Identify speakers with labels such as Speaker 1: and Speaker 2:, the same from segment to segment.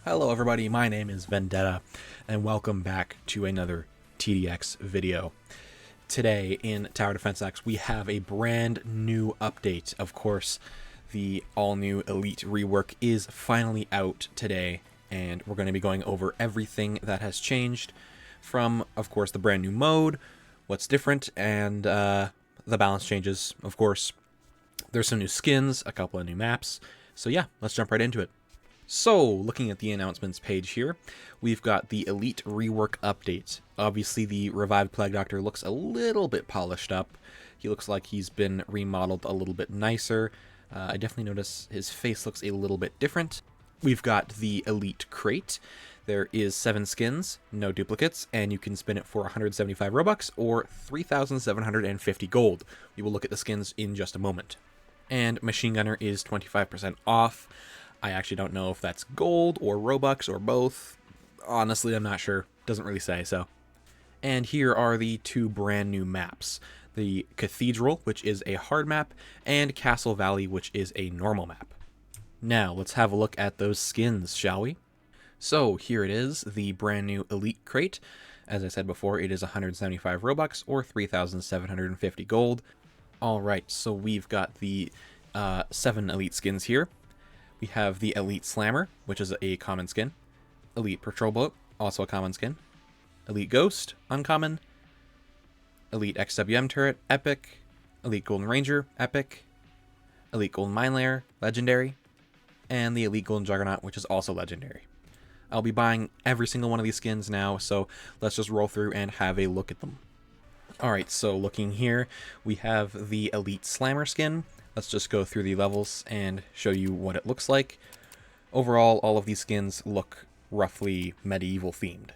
Speaker 1: Hello everybody, my name is Vendetta, and welcome back to another TDX video. Today in Tower Defense X, we have a brand new update. Of course, the all-new Elite rework is finally out today, and we're going to be going over everything that has changed from, of course, the brand new mode, what's different, and the balance changes, of course. There's some new skins, a couple of new maps, so yeah, let's jump right into it. So, looking at the announcements page here, we've got the Elite Rework Update. Obviously, the revived Plague Doctor looks a little bit polished up. He looks like he's been remodeled a little bit nicer. I definitely notice his face looks a little bit different. We've got the Elite Crate. There is 7 skins, no duplicates, and you can spin it for 175 Robux or 3,750 gold. We will look at the skins in just a moment. And Machine Gunner is 25% off. I actually don't know if that's gold or Robux or both. Honestly, I'm not sure. Doesn't really say so. And here are the 2 brand new maps. The Cathedral, which is a hard map, and Castle Valley, which is a normal map. Now, let's have a look at those skins, shall we? So, here it is, the brand new Elite Crate. As I said before, it is 175 Robux or 3,750 gold. Alright, so we've got the 7 Elite skins here. We have the Elite Slammer, which is a common skin. Elite Patrol Boat, also a common skin. Elite Ghost, uncommon. Elite XWM Turret, epic. Elite Golden Ranger, epic. Elite Golden Mine Layer, legendary. And the Elite Golden Juggernaut, which is also legendary. I'll be buying every single one of these skins now, so let's just roll through and have a look at them. Alright, so looking here, we have the Elite Slammer skin. Let's just go through the levels and show you what it looks like. Overall, all of these skins look roughly medieval themed.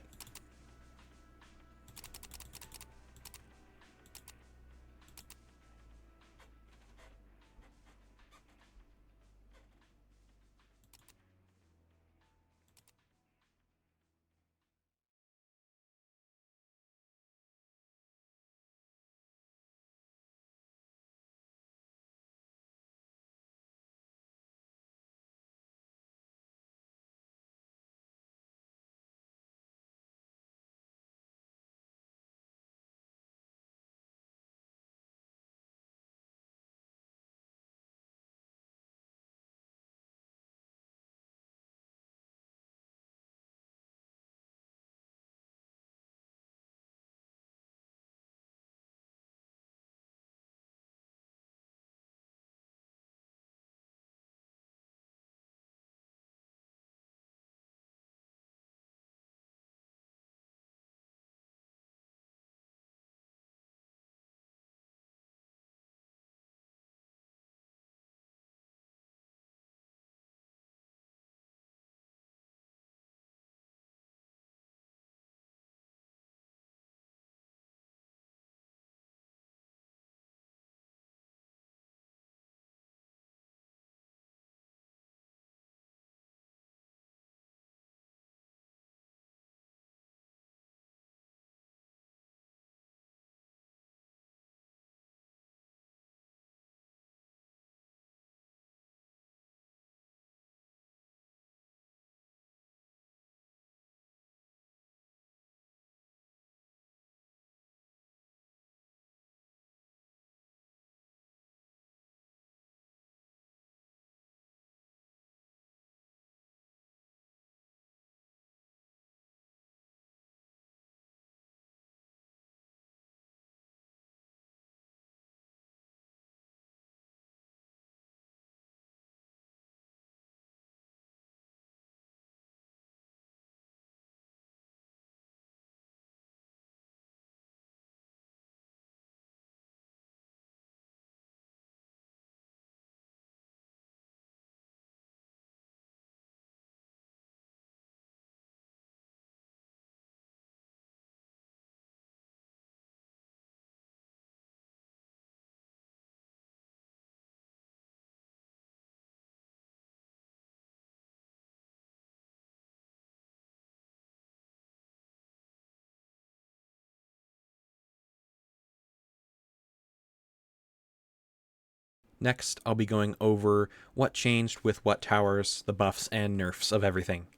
Speaker 1: Next, I'll be going over what changed with what towers, the buffs and nerfs of everything.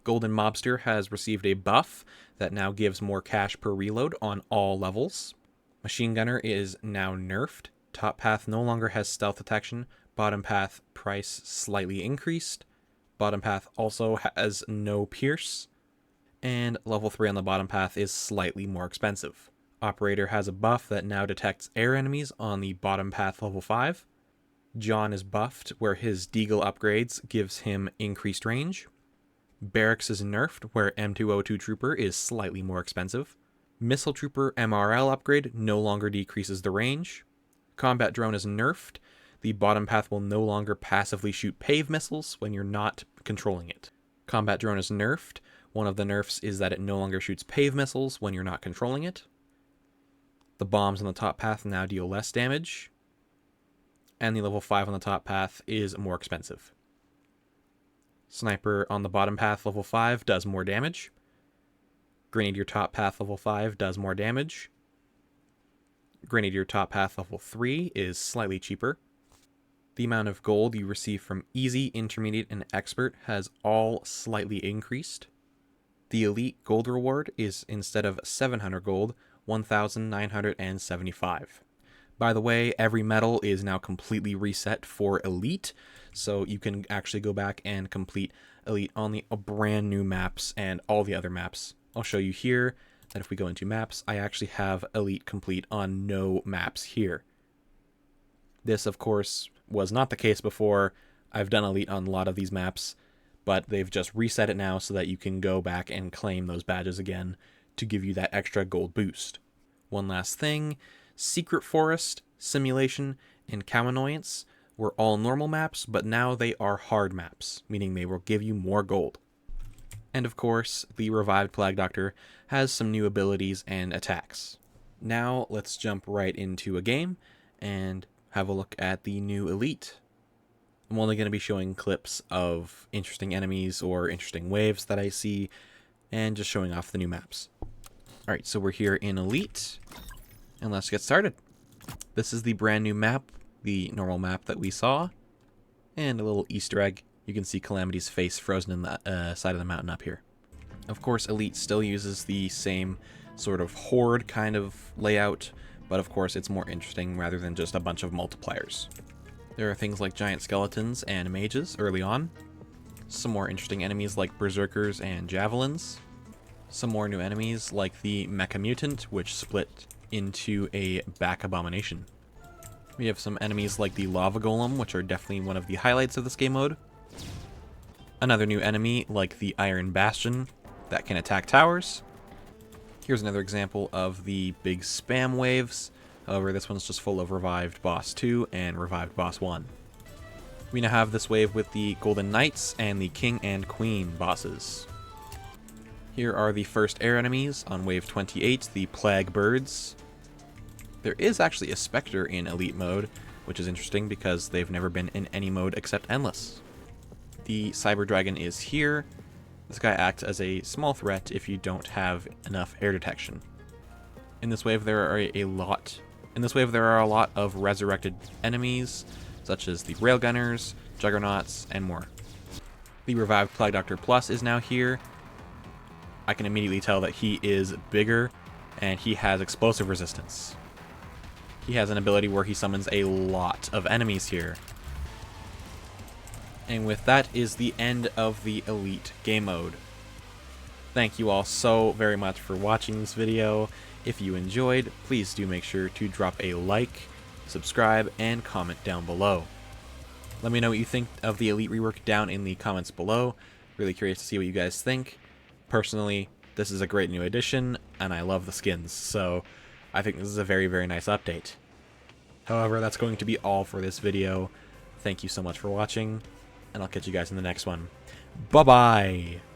Speaker 1: Golden Mobster has received a buff that now gives more cash per reload on all levels. Machine Gunner is now nerfed. Top path no longer has stealth detection. Bottom path price slightly increased. Bottom path also has no pierce. And level 3 on the bottom path is slightly more expensive. Operator has a buff that now detects air enemies on the bottom path level 5. John is buffed, where his Deagle upgrades gives him increased range. Barracks is nerfed, where M202 Trooper is slightly more expensive. Missile Trooper MRL upgrade no longer decreases the range. Combat Drone is nerfed. The bottom path will no longer passively shoot PAVE missiles when you're not controlling it. Combat Drone is nerfed. One of the nerfs is that it no longer shoots PAVE missiles when you're not controlling it. The bombs on the top path now deal less damage. And the level 5 on the top path is more expensive. Sniper on the bottom path level 5 does more damage. Grenadier top path level 5 does more damage. Grenadier top path level 3 is slightly cheaper. The amount of gold you receive from Easy, Intermediate, and Expert has all slightly increased. The Elite Gold reward is, instead of 700 gold, 1,975. By the way, every medal is now completely reset for Elite, so you can actually go back and complete Elite on the brand new maps and all the other maps. I'll show you here that if we go into maps, I actually have Elite complete on no maps here. This, of course, was not the case before. I've done Elite on a lot of these maps, but they've just reset it now so that you can go back and claim those badges again to give you that extra gold boost. One last thing, Secret Forest, Simulation, and Cow Annoyance were all normal maps, but now they are hard maps, meaning they will give you more gold. And of course, the Revived Plague Doctor has some new abilities and attacks. Now let's jump right into a game and have a look at the new Elite. I'm only going to be showing clips of interesting enemies or interesting waves that I see, and just showing off the new maps. Alright, so we're here in Elite, and let's get started. This is the brand new map, the normal map that we saw, and a little Easter egg. You can see Calamity's face frozen in the side of the mountain up here. Of course, Elite still uses the same sort of horde kind of layout, but of course it's more interesting rather than just a bunch of multipliers. There are things like giant skeletons and mages early on. Some more interesting enemies like berserkers and javelins. Some more new enemies like the Mecha Mutant, which split into a back abomination. We have some enemies like the Lava Golem, which are definitely one of the highlights of this game mode. Another new enemy like the Iron Bastion that can attack towers. Here's another example of the big spam waves. However, this one's just full of Revived Boss 2 and Revived Boss 1. We now have this wave with the Golden Knights and the King and Queen bosses. Here are the first air enemies on wave 28, the Plague Birds. There is actually a Spectre in Elite mode, which is interesting because they've never been in any mode except Endless. The Cyber Dragon is here. This guy acts as a small threat if you don't have enough air detection. In this wave there are a lot of resurrected enemies, such as the Railgunners, Juggernauts, and more. The Revived Plague Doctor Plus is now here. I can immediately tell that he is bigger, and he has explosive resistance. He has an ability where he summons a lot of enemies here. And with that is the end of the Elite game mode. Thank you all so very much for watching this video. If you enjoyed, please do make sure to drop a like, subscribe, and comment down below. Let me know what you think of the Elite rework down in the comments below. Really curious to see what you guys think. Personally, this is a great new addition, and I love the skins, so I think this is a very, very nice update. However, that's going to be all for this video. Thank you so much for watching, and I'll catch you guys in the next one. Bye-bye!